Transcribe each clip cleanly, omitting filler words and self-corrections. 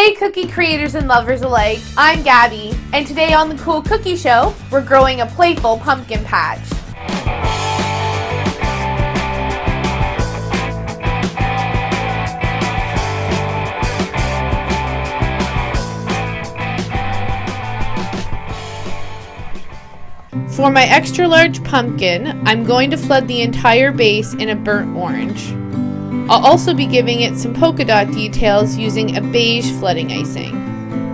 Hey cookie creators and lovers alike, I'm Gabby, and today on the Cool Cookie Show, we're growing a playful pumpkin patch. For my extra large pumpkin, I'm going to flood the entire base in a burnt orange. I'll also be giving it some polka dot details using a beige flooding icing.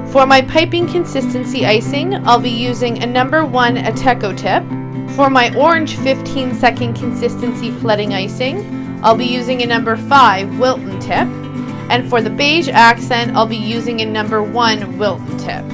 For my piping consistency icing, I'll be using a number 1 Ateco tip. For my orange 15-second consistency flooding icing, I'll be using a number 5 Wilton tip. And for the beige accent, I'll be using a number 1 Wilton tip.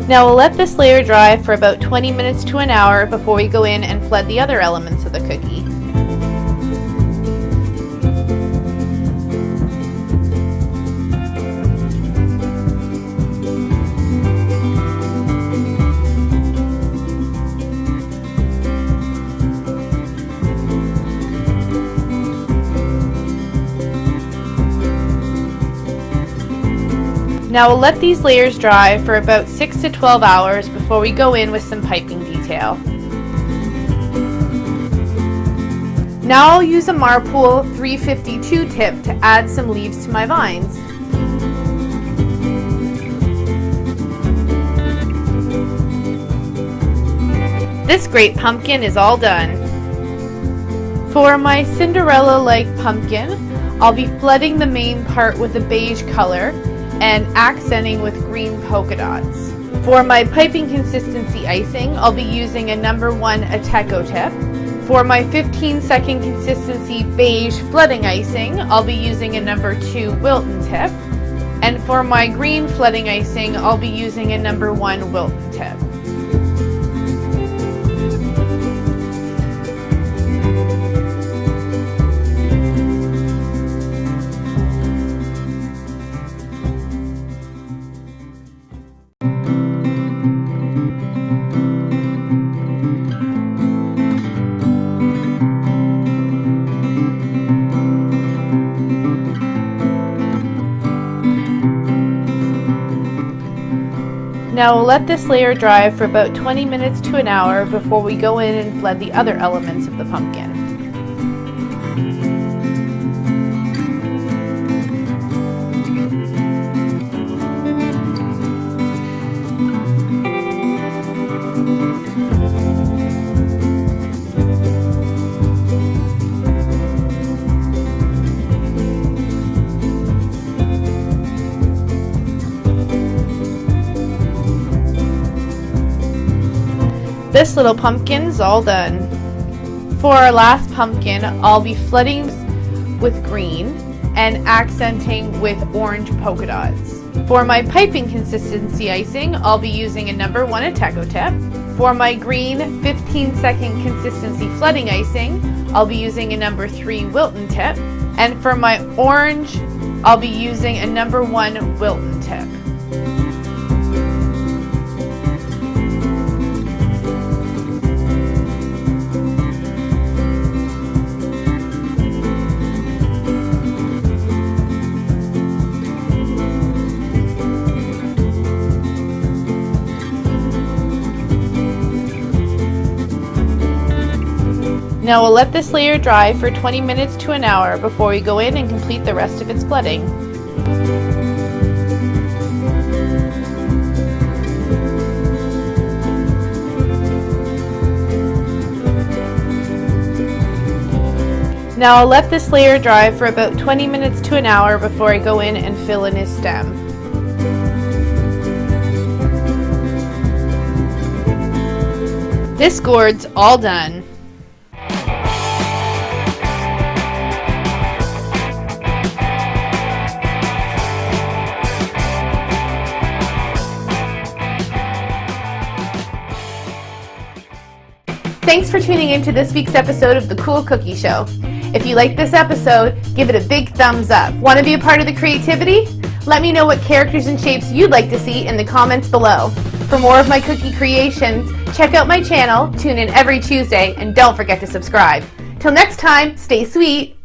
Now we'll let this layer dry for about 20 minutes to an hour before we go in and flood the other elements of the cookie. Now we'll let these layers dry for about 6 to 12 hours before we go in with some piping detail. Now I'll use a Marpool 352 tip to add some leaves to my vines. This great pumpkin is all done. For my Cinderella-like pumpkin, I'll be flooding the main part with a beige color and accenting with green polka dots. For my piping consistency icing, I'll be using a number 1 Ateco tip. For my 15-second consistency beige flooding icing, I'll be using a number 2 Wilton tip. And for my green flooding icing, I'll be using a number 1 Wilton tip. Now we'll let this layer dry for about 20 minutes to an hour before we go in and flood the other elements of the pumpkin. This little pumpkin's all done. For our last pumpkin, I'll be flooding with green and accenting with orange polka dots. For my piping consistency icing, I'll be using a number 1 Ateco tip. For my green 15-second consistency flooding icing, I'll be using a number 3 Wilton tip. And for my orange, I'll be using a number 1 Wilton tip. Now we'll let this layer dry for 20 minutes to an hour before we go in and complete the rest of its flooding. Now I'll let this layer dry for about 20 minutes to an hour before I go in and fill in his stem. This gourd's all done. Thanks for tuning in to this week's episode of The Cool Cookie Show. If you like this episode, give it a big thumbs up. Want to be a part of the creativity? Let me know what characters and shapes you'd like to see in the comments below. For more of my cookie creations, check out my channel, tune in every Tuesday, and don't forget to subscribe. Till next time, stay sweet.